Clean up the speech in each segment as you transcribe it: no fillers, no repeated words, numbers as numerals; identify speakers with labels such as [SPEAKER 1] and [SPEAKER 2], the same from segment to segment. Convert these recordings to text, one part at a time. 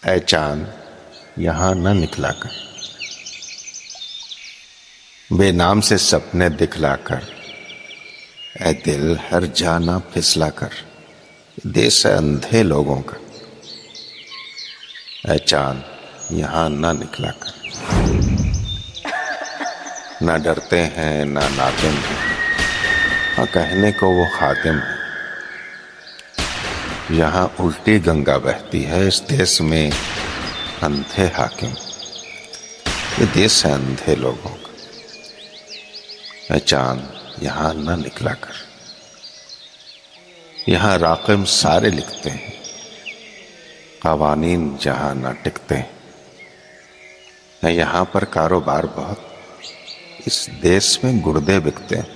[SPEAKER 1] ऐ चांद यहाँ न निकला कर, बेनाम से सपने दिखलाकर, ऐ दिल हर जाना फिसला कर। देश है अंधे लोगों का, ऐ चांद यहाँ न निकला कर। न डरते हैं न नातिम हैं, हाँ कहने को वो हातिम है। यहाँ उल्टी गंगा बहती है, इस देश में अंधे हाकिम। ये देश है अंधे लोगों का, ऐ चांद यहाँ न निकला कर। यहाँ राकिम सारे लिखते हैं, कवानीन जहाँ न टिकते हैं। यहाँ पर कारोबार बहुत, इस देश में गुर्दे बिकते हैं।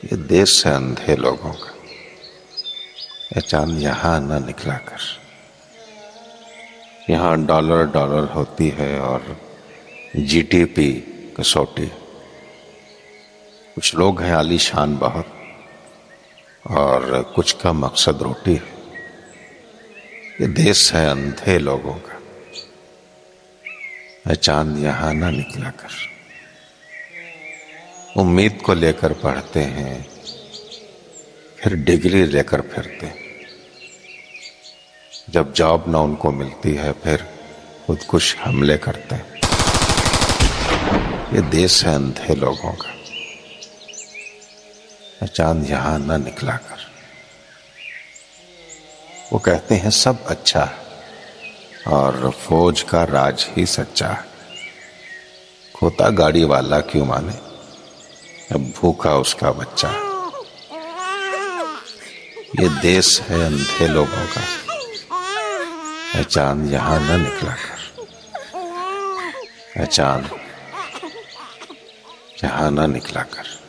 [SPEAKER 1] ये देश है अंधे लोगों का, ऐ चांद यहाँ न निकला कर। यहाँ डॉलर डॉलर होती है और जीडीपी कसौटी। कुछ लोग हैं आलीशान बहुत और कुछ का मकसद रोटी है। ये देश है अंधे लोगों का, ऐ चांद यहाँ न निकला कर। उम्मीद को लेकर पढ़ते हैं, फिर डिग्री लेकर फिरते हैं। जब जॉब ना उनको मिलती है, फिर खुदकुश हमले करते हैं। ये देश है अंधे लोगों का, ऐ चांद यहाँ न निकला कर। वो कहते हैं सब अच्छा है और फौज का राज ही सच्चा है। खोता गाड़ी वाला क्यों माने, अब भूखा उसका बच्चा है। ये देश है अंधे लोगों का, ऐ चांद यहाँ न निकला कर। ऐ चांद यहाँ न निकला कर।